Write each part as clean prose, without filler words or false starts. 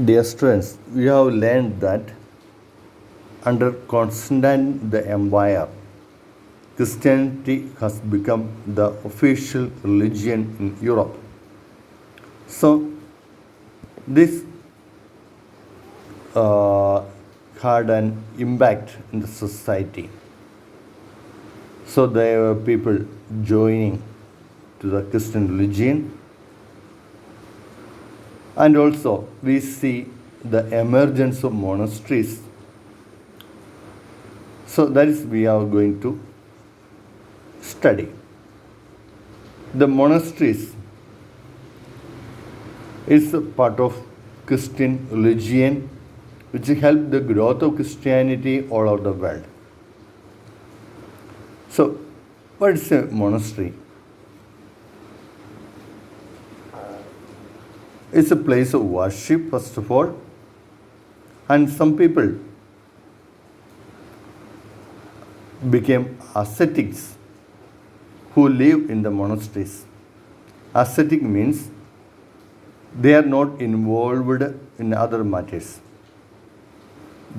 Dear students, we have learned that under Constantine the Empire, Christianity has become the official religion in Europe. So, this had an impact in the society. So, there were people joining to the Christian religion, and also we see the emergence of monasteries. So that is we are going to study. The monasteries is a part of Christian religion which helped the growth of Christianity all over the world. So what is a monastery? It's a place of worship, first of all, and some people became ascetics who live in the monasteries. Ascetic means they are not involved in other matters.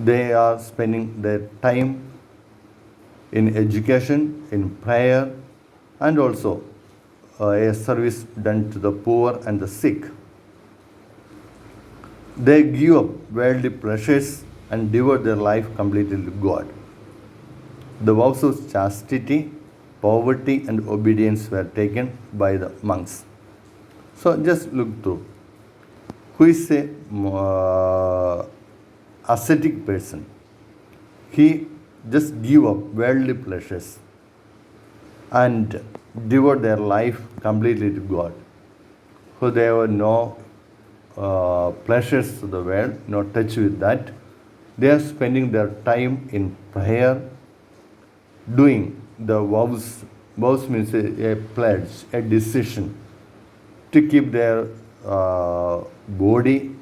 They are spending their time in education, in prayer, and also a service done to the poor and the sick. They give up worldly pleasures and devote their life completely to God. The vows of chastity, poverty, and obedience were taken by the monks. So just look through. Who is a ascetic person? He just give up worldly pleasures and devote their life completely to God. So there were no pleasures of the world, no touch with that. They are spending their time in prayer, doing the vows. Vows means a pledge, a decision to keep their body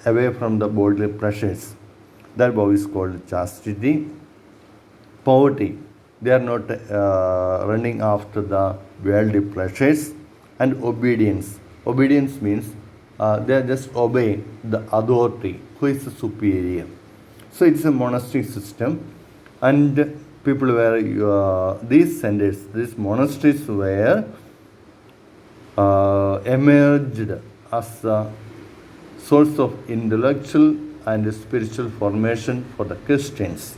away from the bodily pleasures. That vow is called chastity. Poverty, they are not running after the worldly pleasures. And obedience. Obedience means they are just obey the authority, who is the superior. So it's a monastic system, and people were these centers, these monasteries were emerged as a source of intellectual and spiritual formation for the Christians.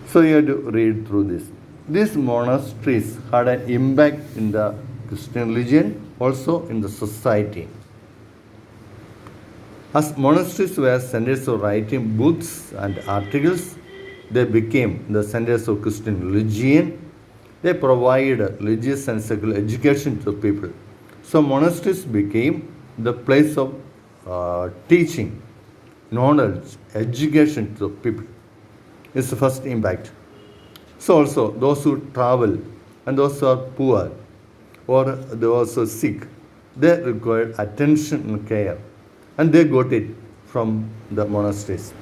So you have to read through this. These monasteries had an impact in the Christian religion, also in the society. As monasteries were centers of writing books and articles, they became the centers of Christian religion. They provided religious and secular education to the people. So monasteries became the place of teaching, knowledge, education to the people. It's the first impact. So also those who travel and those who are poor or those who are sick, they required attention and care, and they got it from the monasteries.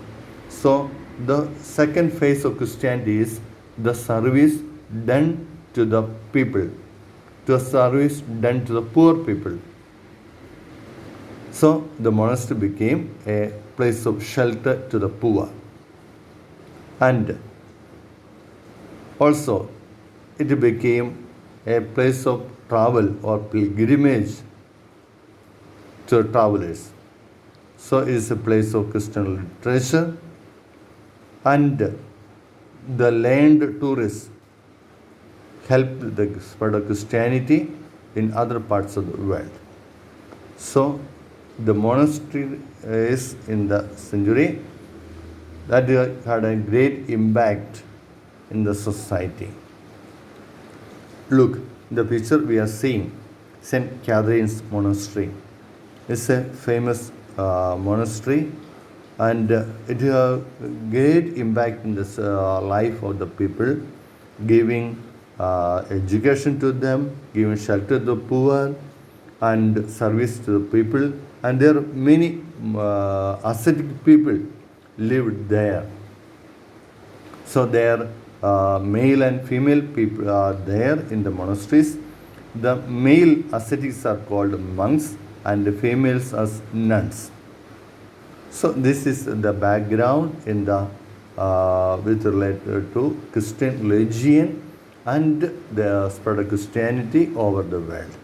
So the second phase of Christianity is the service done to the people, the service done to the poor people. So the monastery became a place of shelter to the poor. And also it became a place of travel or pilgrimage to travelers. So it is a place of Christian literature, and the learned tourists helped the spread of Christianity in other parts of the world. So the monastery is in the century that had a great impact in the society. Look, in the picture we are seeing St. Catherine's Monastery. It's a famous monastery, and it has a great impact in the life of the people, giving education to them, giving shelter to the poor, and service to the people. And there are many ascetic people lived there. So there male and female people are there in the monasteries. The male ascetics are called monks, and the females as nuns. So this is the background in the with related to Christian religion and the spread of Christianity over the world.